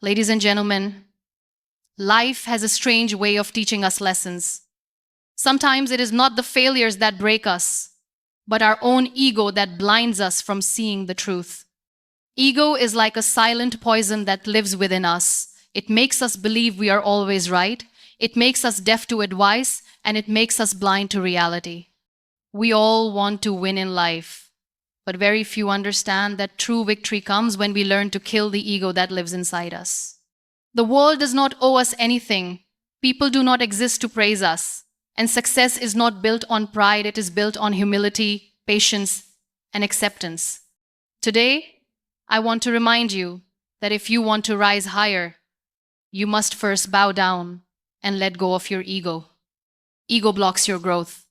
Ladies and gentlemen, life has a strange way of teaching us lessons. Sometimes it is not the failures that break us, but our own ego that blinds us from seeing the truth. Ego is like a silent poison that lives within us. It makes us believe we are always right, it makes us deaf to advice, and it makes us blind to reality. We all want to win in life, but very few understand that true victory comes when we learn to kill the ego that lives inside us. The world does not owe us anything. People do not exist to praise us. And success is not built on pride, it is built on humility, patience, and acceptance. Today, I want to remind you that if you want to rise higher, you must first bow down and let go of your ego. Ego blocks your growth.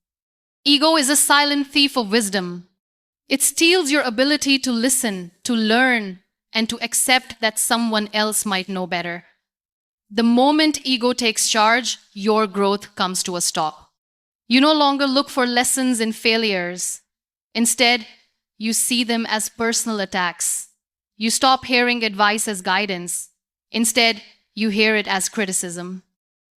Ego is a silent thief of wisdom. It steals your ability to listen, to learn, and to accept that someone else might know better. The moment ego takes charge, your growth comes to a stop. You no longer look for lessons in failures. Instead, you see them as personal attacks. You stop hearing advice as guidance. Instead, you hear it as criticism.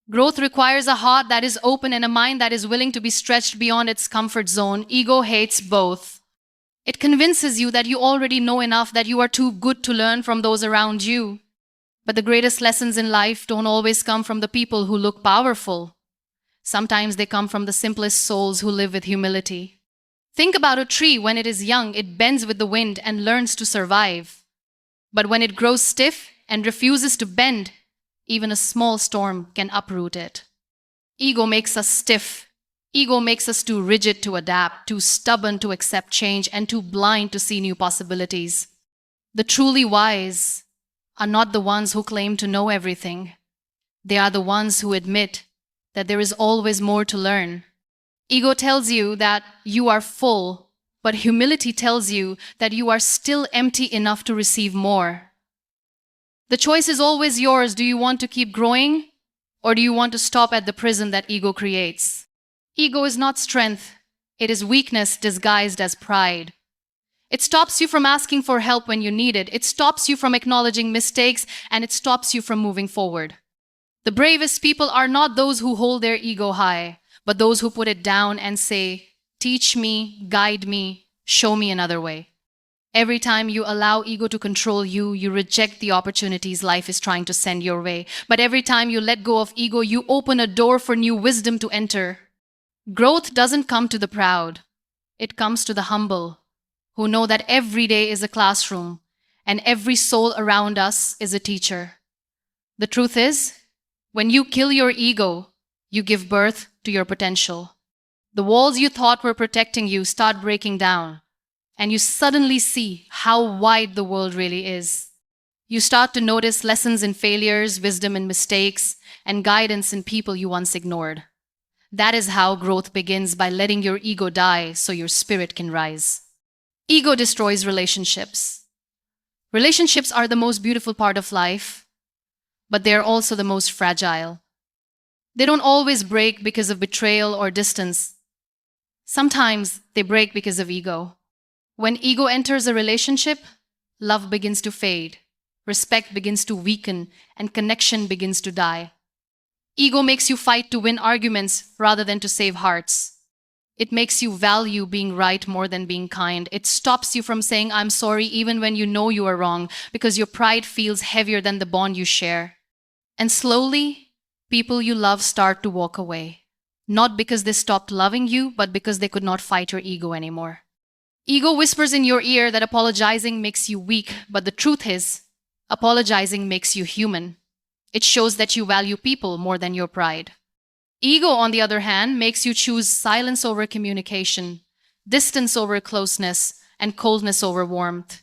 Growth requires a heart that is open and a mind that is willing to be stretched beyond its comfort zone. Ego hates both. It convinces you that you already know enough, that you are too good to learn from those around you. But the greatest lessons in life don't always come from the people who look powerful. Sometimes they come from the simplest souls who live with humility. Think about a tree. When it is young, it bends with the wind and learns to survive. But when it grows stiff and refuses to bend, even a small storm can uproot it. Ego makes us stiff. Ego makes us too rigid to adapt, too stubborn to accept change, and too blind to see new possibilities. The truly wise are not the ones who claim to know everything. They are the ones who admit that there is always more to learn. Ego tells you that you are full, but humility tells you that you are still empty enough to receive more. The choice is always yours. Do you want to keep growing, or do you want to stop at the prison that ego creates? Ego is not strength. It is weakness disguised as pride. It stops you from asking for help when you need it. It stops you from acknowledging mistakes, and it stops you from moving forward. The bravest people are not those who hold their ego high, but those who put it down and say, "Teach me, guide me, show me another way." Every time you allow ego to control you, you reject the opportunities life is trying to send your way. But every time you let go of ego, you open a door for new wisdom to enter. Growth doesn't come to the proud. It comes to the humble, who know that every day is a classroom and every soul around us is a teacher. The truth is, when you kill your ego, you give birth to your potential. The walls you thought were protecting you start breaking down, and you suddenly see how wide the world really is. You start to notice lessons in failures, wisdom in mistakes, and guidance in people you once ignored. That is how growth begins, by letting your ego die so your spirit can rise. Ego destroys relationships. Relationships are the most beautiful part of life, but they are also the most fragile. They don't always break because of betrayal or distance. Sometimes they break because of ego. When ego enters a relationship, love begins to fade, respect begins to weaken, and connection begins to die. Ego makes you fight to win arguments rather than to save hearts. It makes you value being right more than being kind. It stops you from saying, "I'm sorry," even when you know you are wrong, because your pride feels heavier than the bond you share. And slowly, people you love start to walk away. Not because they stopped loving you, but because they could not fight your ego anymore. Ego whispers in your ear that apologizing makes you weak, but the truth is, apologizing makes you human. It shows that you value people more than your pride. Ego, on the other hand, makes you choose silence over communication, distance over closeness, and coldness over warmth.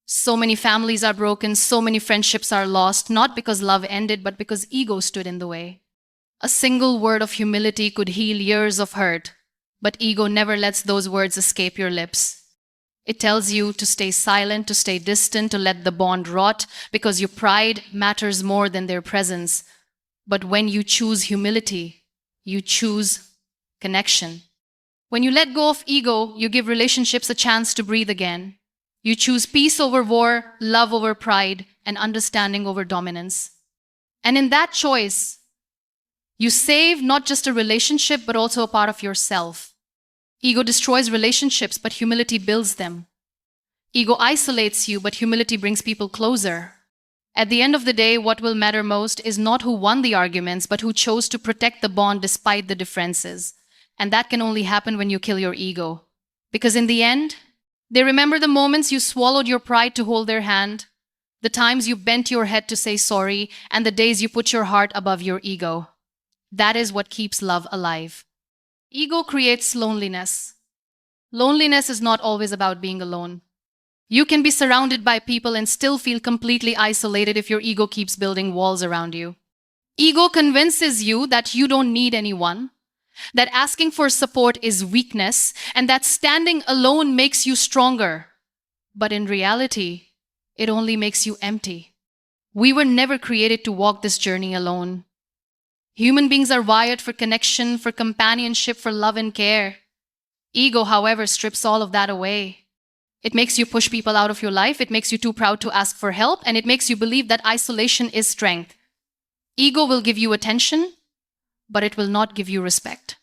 So many families are broken, so many friendships are lost, not because love ended, but because ego stood in the way. A single word of humility could heal years of hurt, but ego never lets those words escape your lips. It tells you to stay silent, to stay distant, to let the bond rot, because your pride matters more than their presence. But when you choose humility, you choose connection. When you let go of ego, you give relationships a chance to breathe again. You choose peace over war, love over pride, and understanding over dominance. And in that choice, you save not just a relationship, but also a part of yourself. Ego destroys relationships, but humility builds them. Ego isolates you, but humility brings people closer. At the end of the day, what will matter most is not who won the arguments, but who chose to protect the bond despite the differences. And that can only happen when you kill your ego. Because in the end, they remember the moments you swallowed your pride to hold their hand, the times you bent your head to say sorry, and the days you put your heart above your ego. That is what keeps love alive. Ego creates loneliness. Loneliness is not always about being alone. You can be surrounded by people and still feel completely isolated if your ego keeps building walls around you. Ego convinces you that you don't need anyone, that asking for support is weakness, and that standing alone makes you stronger. But in reality, it only makes you empty. We were never created to walk this journey alone. Human beings are wired for connection, for companionship, for love and care. Ego, however, strips all of that away. It makes you push people out of your life, it makes you too proud to ask for help, and it makes you believe that isolation is strength. Ego will give you attention, but it will not give you respect.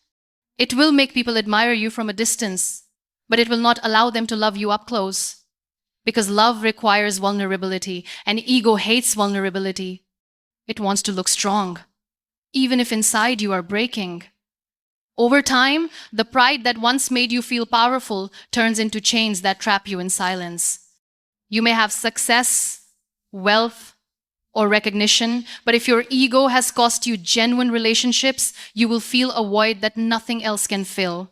It will make people admire you from a distance, but it will not allow them to love you up close. Because love requires vulnerability, and ego hates vulnerability. It wants to look strong, even if inside you are breaking. Over time, the pride that once made you feel powerful turns into chains that trap you in silence. You may have success, wealth, or recognition, but if your ego has cost you genuine relationships, you will feel a void that nothing else can fill.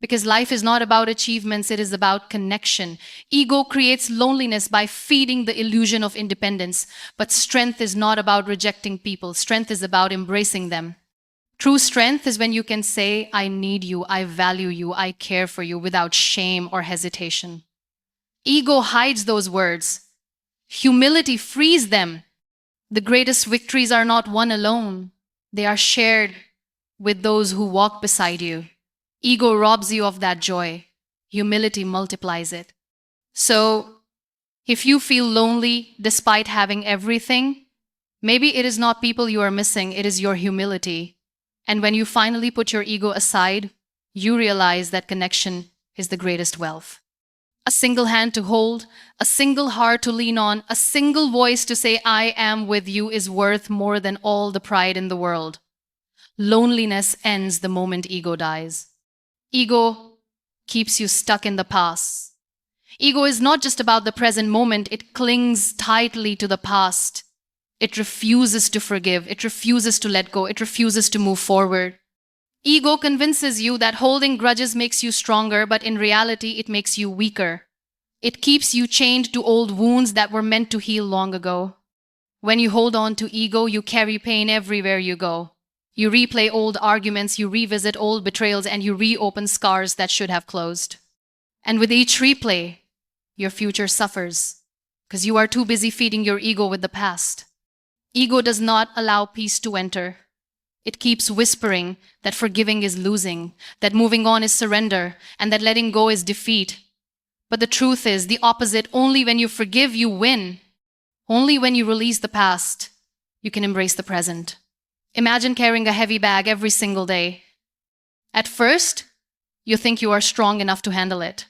Because life is not about achievements, it is about connection. Ego creates loneliness by feeding the illusion of independence, but strength is not about rejecting people. Strength is about embracing them. True strength is when you can say, I need you, I value you, I care for you without shame or hesitation. Ego hides those words. Humility frees them. The greatest victories are not won alone. They are shared with those who walk beside you. Ego robs you of that joy. Humility multiplies it. So, if you feel lonely despite having everything, maybe it is not people you are missing, it is your humility. And when you finally put your ego aside, you realize that connection is the greatest wealth. A single hand to hold, a single heart to lean on, a single voice to say, I am with you is worth more than all the pride in the world. Loneliness ends the moment ego dies. Ego keeps you stuck in the past. Ego is not just about the present moment, it clings tightly to the past. It refuses to forgive, it refuses to let go, it refuses to move forward. Ego convinces you that holding grudges makes you stronger, but in reality, it makes you weaker. It keeps you chained to old wounds that were meant to heal long ago. When you hold on to ego, you carry pain everywhere you go. You replay old arguments, you revisit old betrayals, and you reopen scars that should have closed. And with each replay, your future suffers, because you are too busy feeding your ego with the past. Ego does not allow peace to enter. It keeps whispering that forgiving is losing, that moving on is surrender, and that letting go is defeat. But the truth is the opposite. Only when you forgive, you win. Only when you release the past, you can embrace the present. Imagine carrying a heavy bag every single day. At first, you think you are strong enough to handle it.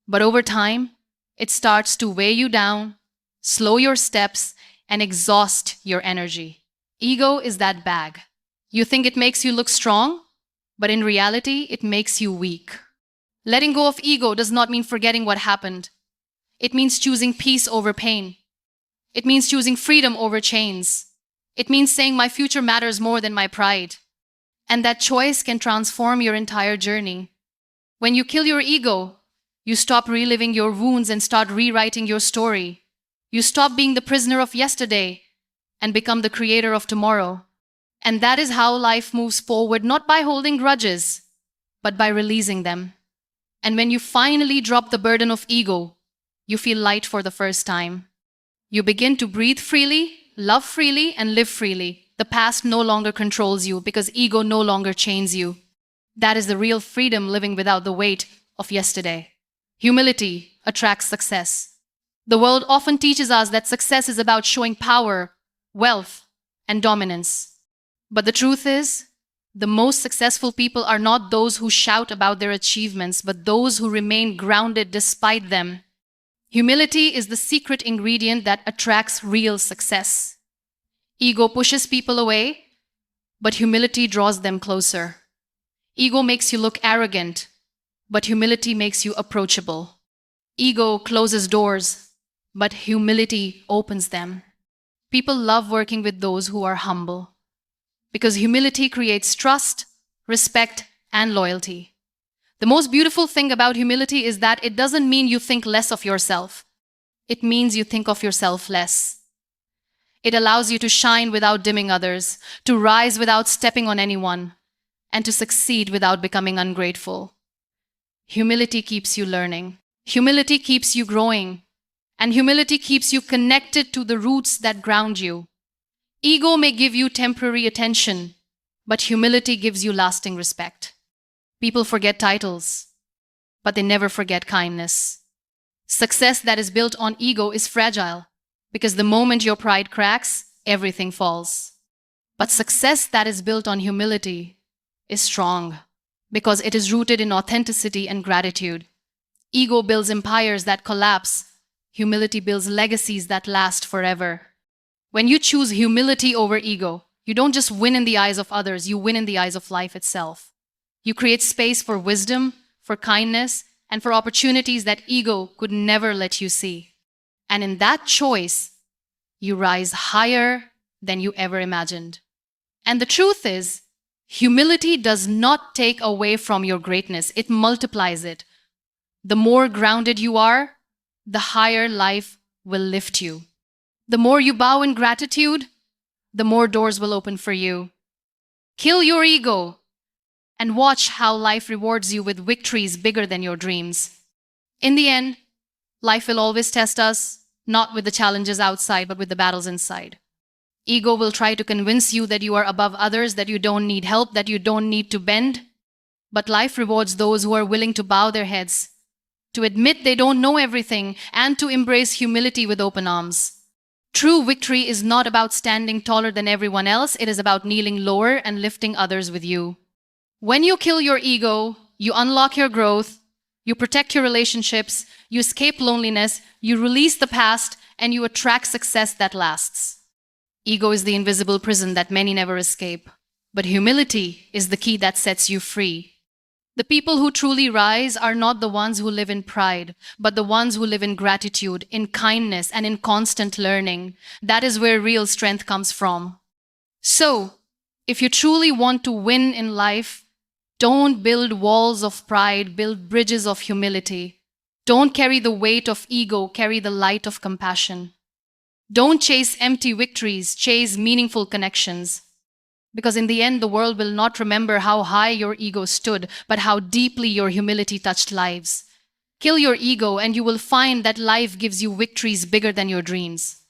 But over time, it starts to weigh you down, slow your steps, and exhaust your energy. Ego is that bag. You think it makes you look strong, but in reality, it makes you weak. Letting go of ego does not mean forgetting what happened. It means choosing peace over pain. It means choosing freedom over chains. It means saying my future matters more than my pride. And that choice can transform your entire journey. When you kill your ego, you stop reliving your wounds and start rewriting your story. You stop being the prisoner of yesterday and become the creator of tomorrow. And that is how life moves forward, not by holding grudges, but by releasing them. And when you finally drop the burden of ego, you feel light for the first time. You begin to breathe freely, love freely, and live freely. The past no longer controls you because ego no longer chains you. That is the real freedom, living without the weight of yesterday. Humility attracts success. The world often teaches us that success is about showing power, wealth, and dominance. But the truth is, the most successful people are not those who shout about their achievements, but those who remain grounded despite them. Humility is the secret ingredient that attracts real success. Ego pushes people away, but humility draws them closer. Ego makes you look arrogant, but humility makes you approachable. Ego closes doors, but humility opens them. People love working with those who are humble because humility creates trust, respect, and loyalty. The most beautiful thing about humility is that it doesn't mean you think less of yourself. It means you think of yourself less. It allows you to shine without dimming others, to rise without stepping on anyone, and to succeed without becoming ungrateful. Humility keeps you learning. Humility keeps you growing. And humility keeps you connected to the roots that ground you. Ego may give you temporary attention, but humility gives you lasting respect. People forget titles, but they never forget kindness. Success that is built on ego is fragile, because the moment your pride cracks, everything falls. But success that is built on humility is strong, because it is rooted in authenticity and gratitude. Ego builds empires that collapse. Humility builds legacies that last forever. When you choose humility over ego, you don't just win in the eyes of others, you win in the eyes of life itself. You create space for wisdom, for kindness, and for opportunities that ego could never let you see. And in that choice, you rise higher than you ever imagined. And the truth is, humility does not take away from your greatness, it multiplies it. The more grounded you are, the higher life will lift you. The more you bow in gratitude, the more doors will open for you. Kill your ego and watch how life rewards you with victories bigger than your dreams. In the end, life will always test us, not with the challenges outside, but with the battles inside. Ego will try to convince you that you are above others, that you don't need help, that you don't need to bend. But life rewards those who are willing to bow their heads, to admit they don't know everything, and to embrace humility with open arms. True victory is not about standing taller than everyone else, it is about kneeling lower and lifting others with you. When you kill your ego, you unlock your growth, you protect your relationships, you escape loneliness, you release the past, and you attract success that lasts. Ego is the invisible prison that many never escape, but humility is the key that sets you free. The people who truly rise are not the ones who live in pride, but the ones who live in gratitude, in kindness, and in constant learning. That is where real strength comes from. So, if you truly want to win in life, don't build walls of pride, build bridges of humility. Don't carry the weight of ego, carry the light of compassion. Don't chase empty victories, chase meaningful connections. Because in the end, the world will not remember how high your ego stood, but how deeply your humility touched lives. Kill your ego and you will find that life gives you victories bigger than your dreams.